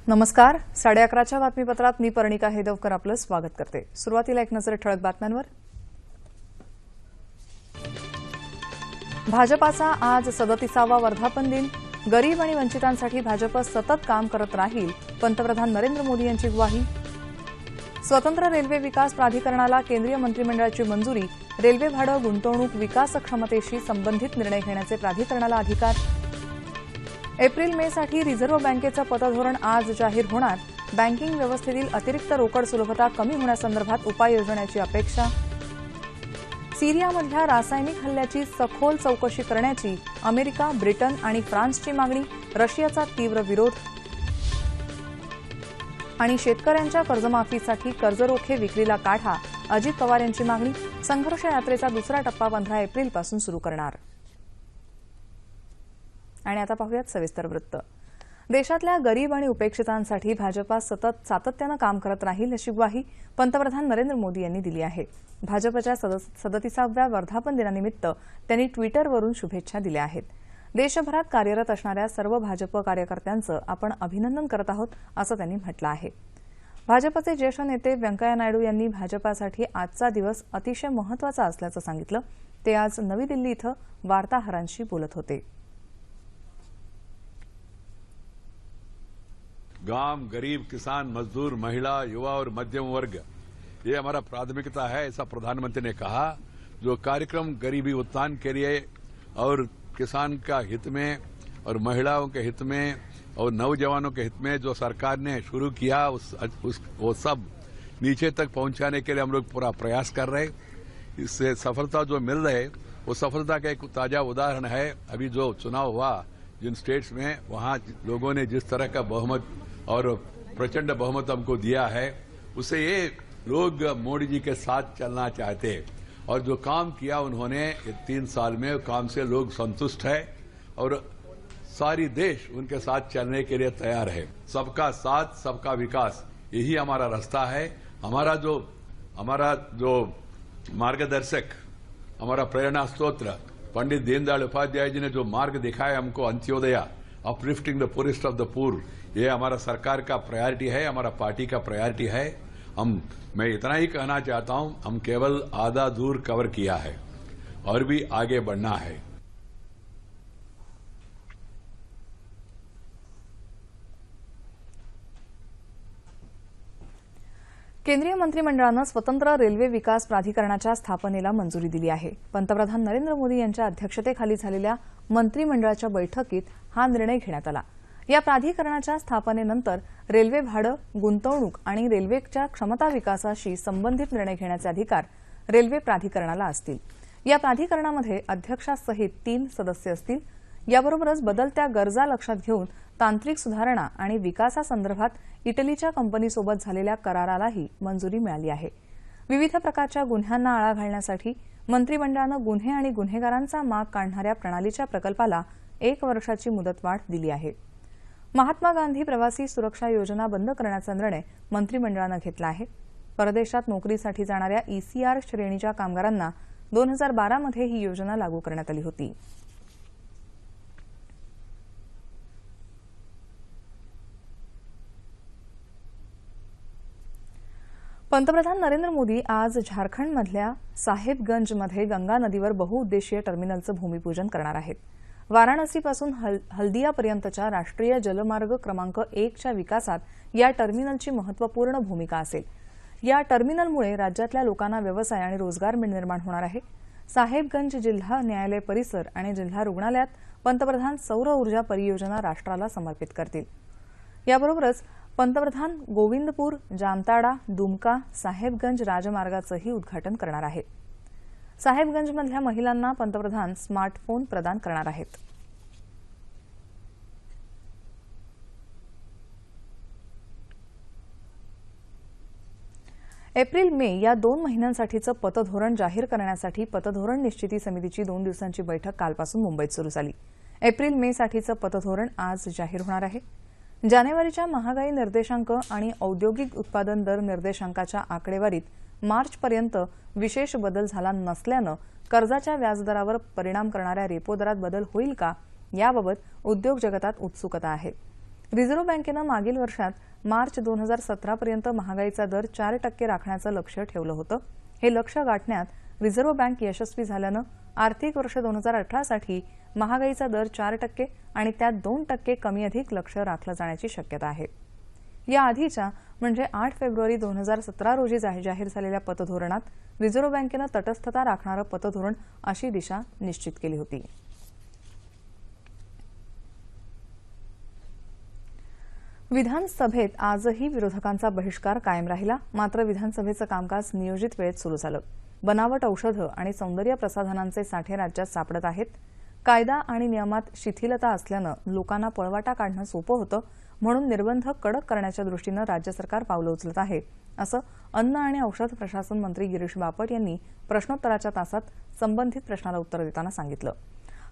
नमस्कार. 11:30च्या बातमीपत्रात मी पर्णिका हेदवकर आपलं स्वागत करते. सुरुवातीला एक नजर ठळक बातम्यांवर. भाजपाचा आज 37वा वर्धापन दिन. गरीब आणि वंचितांसाठी भाजप सतत काम करत राहील, पंतप्रधान नरेंद्र मोदी यांची ग्वाही. स्वतंत्र रेल्वे विकास प्राधिकरणाला केंद्रीय मंत्रिमंडळाची मंजुरी. रेल्वे भाडं, गुंतवणूक, विकास क्षमतेशी संबंधित निर्णय घेण्याचे प्राधिकरणाला अधिकार. एप्रिल मे साठी रिझर्व्ह बँकेचं पतधोरण आज जाहीर होणार. बँकिंग व्यवस्थेतील अतिरिक्त रोकड सुलभता कमी होण्यासंदर्भात उपाययोजण्याची अपेक्षा. सिरियामधल्या रासायनिक हल्ल्याची सखोल चौकशी करण्याची अमेरिका, ब्रिटन आणि फ्रान्सची मागणी. रशियाचा तीव्र विरोध. आणि शेतकऱ्यांच्या कर्जमाफीसाठी कर्जरोखे विक्रीला काढा. अजित पवार यांची मागणी. संघर्ष यात्रेचा दुसरा टप्पा 15 एप्रिलपासून सुरू करणार. आणि आता पाहूयात सविस्तर वृत्त. देशातल्या गरीब आणि उपेक्षितांसाठी भाजपा सातत्यानं काम करत राहील अशी ग्वाही पंतप्रधान नरेंद्र मोदी यांनी दिली आहे. भाजपच्या 37व्या वर्धापन दिनानिमित्त त्यांनी ट्विटरवरून शुभेच्छा दिल्या आहेत. देशभरात कार्यरत असणाऱ्या सर्व भाजप कार्यकर्त्यांचं आपण अभिनंदन करत आहोत असं त्यांनी म्हटलं आहे. भाजपचे ज्येष्ठ नेते व्यंकय्या नायडू यांनी भाजपासाठी आजचा दिवस अतिशय महत्त्वाचा असल्याचं सांगितलं. ते आज नवी दिल्ली इथं वार्ताहरांशी बोलत होते. गांव, गरीब, किसान, मजदूर, महिला, युवा और मध्यम वर्ग, ये हमारा प्राथमिकता है, ऐसा प्रधानमंत्री ने कहा. जो कार्यक्रम गरीबी उत्थान के लिए और किसान का हित में और महिलाओं के हित में और नौजवानों के हित में जो सरकार ने शुरू किया वो सब नीचे तक पहुंचाने के लिए हम लोग पूरा प्रयास कर रहे. इससे सफलता जो मिल रहे वो सफलता का एक ताजा उदाहरण है. अभी जो चुनाव हुआ जिन स्टेट्स में, वहां लोगों ने जिस तरह का बहुमत और प्रचंड बहुमत हमको दिया है, उससे ये लोग मोदी जी के साथ चलना चाहते हैं. और जो काम किया उन्होंने 3 साल में, काम से लोग संतुष्ट है और सारी देश उनके साथ चलने के लिए तैयार है. सबका साथ, सबका विकास, यही हमारा रास्ता है. हमारा जो मार्गदर्शक, हमारा प्रेरणा स्त्रोत्र पंडित दीनदयाल उपाध्याय जी ने जो मार्ग दिखाया हमको, Antyodaya, uplifting the poorest of the poor, ये हमारा सरकार का प्रायोरिटी है, हमारा पार्टी का प्रायोरिटी है. मैं इतना ही कहना चाहता हूं, हम केवल आधा दूर कवर किया है और भी आगे बढ़ना है. केंद्रीय मंत्रिमंडळानं स्वतंत्र रेल्वे विकास प्राधिकरणाच्या स्थापनेला मंजुरी दिली आहे. पंतप्रधान नरेंद्र मोदी यांच्या अध्यक्षतेखाली झालेल्या मंत्रिमंडळाच्या बैठकीत हा निर्णय घेण्यात आला. या प्राधिकरणाच्या स्थापनेनंतर रेल्वे भाडं, गुंतवणूक आणि रेल्वेच्या क्षमता विकासाशी संबंधित निर्णय घेण्याचे अधिकार रेल्वे प्राधिकरणाला असतील. या प्राधिकरणामध्ये अध्यक्षासहित 3 सदस्य असतील. याबरोबरच बदलत्या गरजा लक्षात घेऊन तांत्रिक सुधारणा आणि विकासासंदर्भात इटलीच्या कंपनीसोबत झालेल्या करारालाही मंजुरी मिळाली आहे. विविध प्रकारच्या गुन्ह्यांना आळा घालण्यासाठी मंत्रिमंडळानं गुन्हे आणि गुन्हेगारांचा माग काढणाऱ्या प्रणालीच्या प्रकल्पाला 1 वर्षाची मुदतवाढ दिली आहे. महात्मा गांधी प्रवासी सुरक्षा योजना बंद करण्याचा निर्णय मंत्रिमंडळानं घेतला आहे. परदेशात नोकरीसाठी जाणाऱ्या ECR श्रेणीच्या कामगारांना 2012 मध्ये ही योजना लागू करण्यात आली होती. पंतप्रधान नरेंद्र मोदी आज झारखंडमधल्या साहेबगंजमध्ये गंगा नदीवर बहुउद्देशीय टर्मिनलचं भूमिपूजन करणार आहेत. वाराणसीपासून हल्दियापर्यंतच्या राष्ट्रीय जलमार्ग क्रमांक 1च्या विकासात या टर्मिनलची महत्त्वपूर्ण भूमिका असेल. या टर्मिनलमुळे राज्यातल्या लोकांना व्यवसाय आणि रोजगार निर्माण होणार आहे. साहेबगंज जिल्हा न्यायालय परिसर आणि जिल्हा रुग्णालयात पंतप्रधान सौर ऊर्जा परियोजना राष्ट्राला समर्पित करतील. याबरोबरच पंतप्रधान गोविंदपूर, जामताडा, दुमका, साहेबगंज राजमार्गाचंही उद्घाटन करणार आहेत. साहेबगंजमधल्या महिलांना पंतप्रधान स्मार्टफोन प्रदान करणार आहेत. एप्रिल मे या 2 महिन्यांसाठीचं पतधोरण जाहीर करण्यासाठी पतधोरण निश्चिती समितीची 2 दिवसांची बैठक कालपासून मुंबईत सुरू झाली. एप्रिल मे साठीचं पतधोरण आज जाहीर होणार आहे. जानेवारीच्या महागाई निर्देशांक आणि औद्योगिक उत्पादन दर निर्देशांकाच्या आकडेवारीत मार्चपर्यंत विशेष बदल झाला नसल्यानं कर्जाच्या व्याजदरावर परिणाम करणाऱ्या रेपो दरात बदल होईल का याबाबत उद्योग जगतात उत्सुकता आहे. रिझर्व्ह बँकेनं मागील वर्षात मार्च 2017 पर्यंत महागाईचा दर 4% राखण्याचं लक्ष्य ठेवलं होतं. हे लक्ष्य गाठण्यात रिझर्व्ह बँक यशस्वी झाल्यानं आर्थिक वर्ष 2018 साठी महागाईचा दर 4% आणि त्यात 2% कमी अधिक लक्ष्य राखलं जाण्याची शक्यता आहे. या आधीच्या म्हणजे 8 फेब्रुवारी 2017 रोजी जाहीर झालेल्या पतधोरणात रिझर्व्ह बँकेनं तटस्थता राखणारं पतधोरण अशी दिशा निश्चित केली होती. विधानसभेत आजही विरोधकांचा बहिष्कार कायम राहिला. मात्र विधानसभेचं कामकाज नियोजित वेळेत सुरू झालं. बनावट औषधं आणि सौंदर्य प्रसाधनांचे साठे राज्यात सापडत आहेत. कायदा आणि नियमात शिथिलता असल्यानं लोकांना पळवाटा काढणं सोपं होतं. म्हणून निर्बंध कडक करण्याच्या दृष्टीनं राज्य सरकार पावलं उचलत आहे, असं अन्न आणि औषध प्रशासन मंत्री गिरीश बापट यांनी प्रश्नोत्तराच्या तासात संबंधित प्रश्नाला उत्तर देताना सांगितलं.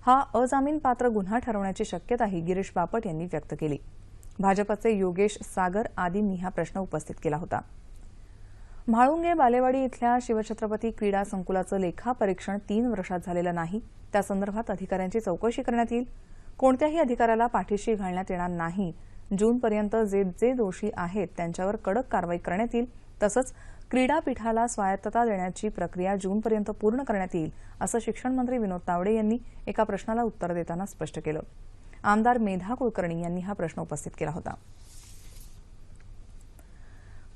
हा अजामीनपात्र गुन्हा ठरवण्याची शक्यताही गिरीश बापट यांनी व्यक्त केली. भाजपचे योगेश सागर आदींनी हा प्रश्न उपस्थित केला होता. म्हाळुंगे बालेवाडी इथल्या शिवछत्रपती क्रीडा संकुलाचं लेखापरीक्षण 3 वर्षात झालेलं नाही. त्यासंदर्भात अधिकाऱ्यांची चौकशी करण्यात येईल. कोणत्याही अधिकाऱ्याला पाठीशी घालण्यात येणार नाही. जूनपर्यंत जे दोषी आहेत त्यांच्यावर कडक कारवाई करण्यात येईल. तसंच क्रीडापीठाला स्वायत्तता देण्याची प्रक्रिया जूनपर्यंत पूर्ण करण्यात येईल, असं शिक्षण मंत्री विनोद तावडे यांनी एका प्रश्नाला उत्तर देताना स्पष्ट केलं. आमदार मेधा कुलकर्णी यांनी हा प्रश्न उपस्थित केला होता.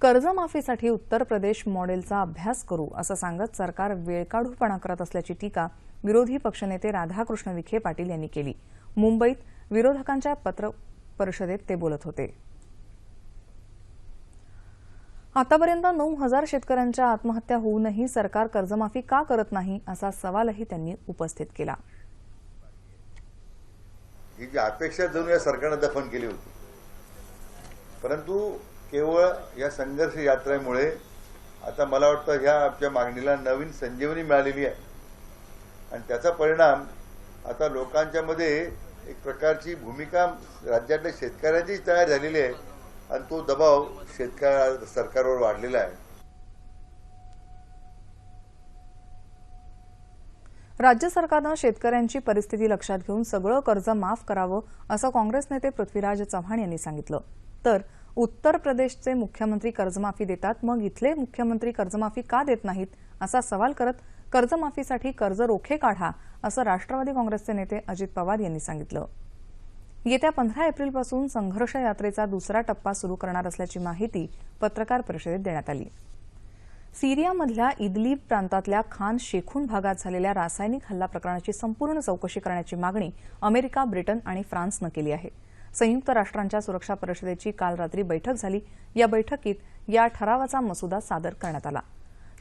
कर्जमाफीसाठी उत्तर प्रदेश मॉडेलचा अभ्यास करू असं सांगत सरकार वेळकाढूपणा करत असल्याची टीका विरोधी पक्षनेते राधाकृष्ण विखे पाटील यांनी केली. मुंबईत विरोधकांच्या पत्र परिषदेत ते बोलत होते. आतापर्यंत 9,000 शेतकऱ्यांच्या आत्महत्या होऊनही सरकार कर्जमाफी का करत नाही असा सवालही त्यांनी उपस्थित केला. ही जी अपेक्षा जणू या सरकारनं दफन केली होती, परंतु केवळ या संघर्ष यात्रेमुळे आता मला वाटतं ह्या आमच्या मागणीला नवीन संजीवनी मिळालेली आहे आणि त्याचा परिणाम आता लोकांच्या मध्ये एक प्रकारची भूमिका राज्यातल्या शेतकऱ्यांची तयार झालेली आहे आणि तो दबाव सरकारवर वाढलेला आहे. राज्य सरकारनं शेतकऱ्यांची परिस्थिती लक्षात घेऊन सगळं कर्ज माफ करावं असं काँग्रेस नेते पृथ्वीराज चव्हाण यांनी सांगितलं. तर उत्तर प्रदेशचे मुख्यमंत्री कर्जमाफी देतात, मग इथले मुख्यमंत्री कर्जमाफी का देत नाहीत असा सवाल करत कर्जमाफीसाठी कर्ज रोखे काढा असं राष्ट्रवादी काँग्रेसचे नेते अजित पवार यांनी सांगितलं. येत्या 15 एप्रिलपासून संघर्ष यात्रेचा दुसरा टप्पा सुरू करणार असल्याची माहिती पत्रकार परिषदेत देण्यात आली. सीरियामधल्या इदलीब प्रांतातल्या खान शेखून भागात झालेल्या रासायनिक हल्ला प्रकरणाची संपूर्ण चौकशी करण्याची मागणी अमेरिका, ब्रिटन आणि फ्रान्सनं केली आहे. संयुक्त राष्ट्रांच्या सुरक्षा परिषदेची काल रात्री बैठक झाली. या बैठकीत या ठरावाचा मसुदा सादर करण्यात आला.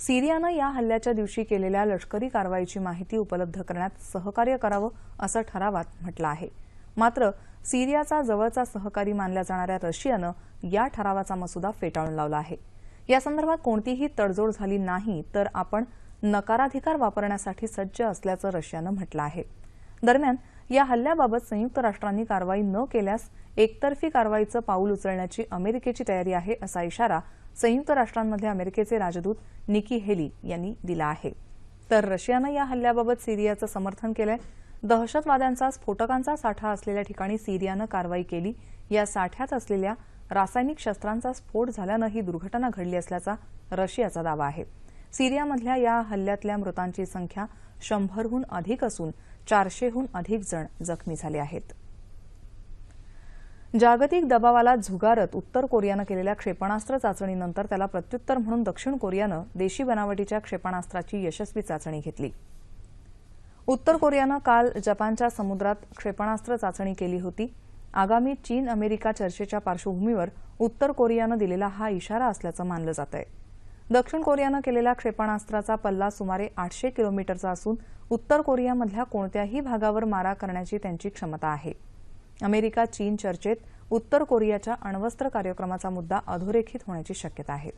सीरियानं या हल्ल्याच्या दिवशी केलेल्या लष्करी कारवाईची माहिती उपलब्ध करण्यात सहकार्य करावं असं ठरावात म्हटलं आहे. मात्र सीरियाचा जवळचा सहकारी मानल्या जाणाऱ्या रशियानं या ठरावाचा मसुदा फेटाळून लावला आहे. यासंदर्भात कोणतीही तडजोड झाली नाही तर आपण नकाराधिकार वापरण्यासाठी सज्ज असल्याचं रशियानं म्हटलं आहे. दरम्यान या हल्ल्याबाबत संयुक्त राष्ट्रांनी कारवाई न केल्यास एकतर्फी कारवाईचं पाऊल उचलण्याची अमेरिकेची तयारी आहे असा इशारा संयुक्त राष्ट्रांमधले अमेरिकेचे राजदूत निकी हेली यांनी दिला आहे. तर रशियानं या हल्ल्याबाबत सीरियाचं समर्थन केलंय. दहशतवाद्यांचा स्फोटकांचा साठा असलेल्या ठिकाणी सीरियानं कारवाई केली. या साठ्यात असलेल्या रासायनिक शस्त्रांचा स्फोट झाल्यानं ही दुर्घटना घडली असल्याचा रशियाचा दावा आहे. सीरियामधल्या या हल्ल्यातल्या मृतांची संख्या 100हून अधिक असून 400हून अधिक जण जखमी झाले आहेत. जागतिक दबावाला झुगारत उत्तर कोरियानं केलेल्या क्षेपणास्त्र चाचणीनंतर त्याला प्रत्युत्तर म्हणून दक्षिण कोरियानं देशी बनावटीच्या क्षेपणास्त्राची यशस्वी चाचणी घेतली. उत्तर कोरियानं काल जपानच्या समुद्रात क्षेपणास्त्र चाचणी केली होती. आगामी चीन अमेरिका चर्चेच्या पार्श्वभूमीवर उत्तर कोरियानं दिलेला हा इशारा असल्याचं मानलं जात आहे. दक्षिण कोरियानं केलेल्या क्षेपणास्त्राचा पल्ला सुमारे 800 किलोमीटरचा असून उत्तर कोरियामधल्या कोणत्याही भागावर मारा करण्याची त्यांची क्षमता आहे. अमेरिका चीन चर्चेत उत्तर कोरियाच्या अण्वस्त्र कार्यक्रमाचा मुद्दा अधोरेखित होण्याची शक्यता आहे.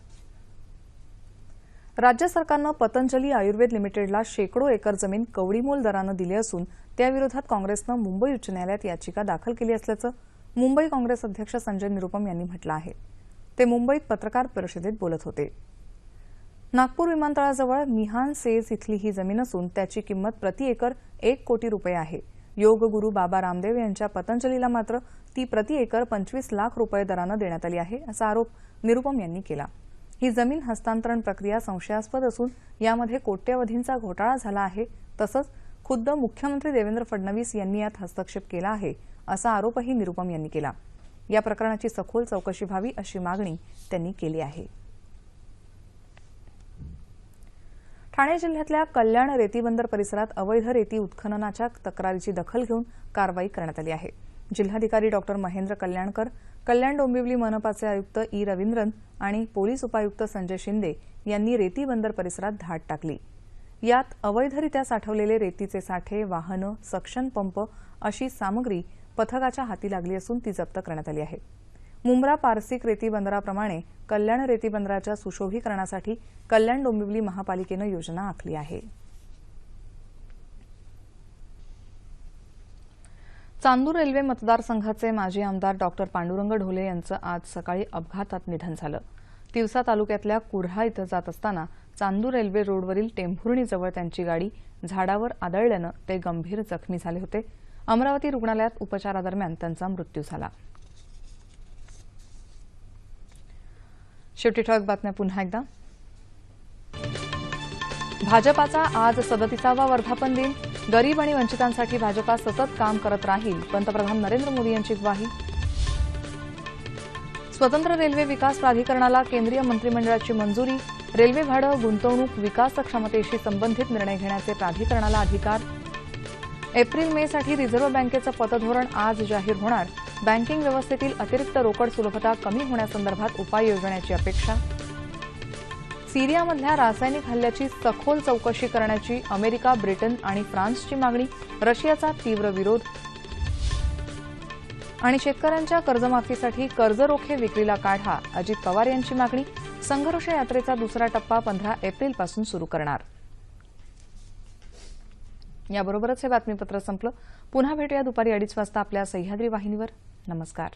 राज्य सरकारनं पतंजली आयुर्वेद लिमिटेडला शेकडो एकर जमीन कवडीमोल दरानं दिली असून त्याविरोधात काँग्रेसनं मुंबई उच्च न्यायालयात याचिका दाखल केली असल्याचं मुंबई काँग्रेस अध्यक्ष संजय निरुपम यांनी म्हटलं आहे. ते मुंबईत पत्रकार परिषदेत बोलत होते. नागपूर विमानतळाजवळ मिहान सेज इथली ही जमीन असून त्याची किंमत प्रति एकर 1 कोटी रुपये आहे. योग गुरु बाबा रामदेव यांच्या पतंजलीला मात्र ती प्रति एकर 25 लाख रुपये दरानं देण्यात आली आहे, असा आरोप निरुपम यांनी केला. ही जमीन हस्तांतरण प्रक्रिया संशयास्पद असून यामध्ये कोट्यवधींचा घोटाळा झाला आहे. तसंच खुद्द मुख्यमंत्री देवेंद्र फडणवीस यांनी यात हस्तक्षेप केला आहे, असा आरोपही निरुपम यांनी केला. या प्रकरणाची सखोल चौकशी व्हावी अशी मागणी त्यांनी केली आहे. ठाणे जिल्ह्यातल्या कल्याण रेतीबंदर परिसरात अवैध रेती उत्खननाच्या तक्रारीची दखल घेऊन कारवाई करण्यात आली आहे. जिल्हाधिकारी डॉ. महेंद्र कल्याणकर, कल्याण डोंबिवली मनपाचे आयुक्त ई. रवींद्रन आणि पोलीस उपायुक्त संजय शिंदे यांनी रेतीबंदर परिसरात धाड टाकली. यात अवैधरित्या साठवलेले रेतीचे साठे, वाहनं, सक्शन पंप अशी सामग्री पथकाच्या हाती लागली असून ती जप्त करण्यात आली आहे. मुंब्रा पारसिक रेतीबंदराप्रमाणे कल्याण रेतीबंदराच्या सुशोभीकरणासाठी कल्याण डोंबिवली महापालिकेनं योजना आखली आहे. चांदूर रेल्वे मतदारसंघाचे माजी आमदार डॉ. पांडुरंग ढोले यांचं आज सकाळी अपघातात निधन झालं. तिवसा तालुक्यातल्या कुऱ्हा इथं जात असताना चांदूर रेल्वे रोडवरील टेंभुर्णीजवळ त्यांची गाडी झाडावर आदळल्यानं ते गंभीर जखमी झाले होते. अमरावती रुग्णालयात उपचारादरम्यान त्यांचा मृत्यू झाला. शेवटी ठळक बातम्या पुन्हा एकदा. भाजपाचा आज 37वा वर्धापन दिन. गरीब आणि वंचितांसाठी भाजपा सतत काम करत राहील, पंतप्रधान नरेंद्र मोदी यांची ग्वाही. स्वतंत्र रेल्वे विकास प्राधिकरणाला केंद्रीय मंत्रिमंडळाची मंजुरी. रेल्वे भाडं, गुंतवणूक, विकास क्षमतेशी संबंधित निर्णय घेण्याचे प्राधिकरणाला अधिकार. एप्रिल मे साठी रिझर्व्ह बँकेचं पतधोरण आज जाहीर होणार. बँकिंग व्यवस्थेतील अतिरिक्त रोकड सुलभता कमी होण्यासंदर्भात उपाययोजण्याची अपेक्षा. सिरियामधल्या रासायनिक हल्ल्याची सखोल चौकशी करण्याची अमेरिका, ब्रिटन आणि फ्रान्सची मागणी. रशियाचा तीव्र विरोध. आणि शेतकऱ्यांच्या कर्जमाफीसाठी कर्जरोखे विक्रीला काढा, अजित पवार यांची मागणी. संघर्ष यात्रेचा दुसरा टप्पा 15 एप्रिलपासून सुरू करणार. याबरोबरच हे बातमीपत्र संपलं. पुन्हा भेटूया दुपारी 2:30 वाजता आपल्या सह्याद्री वाहिनीवर. नमस्कार.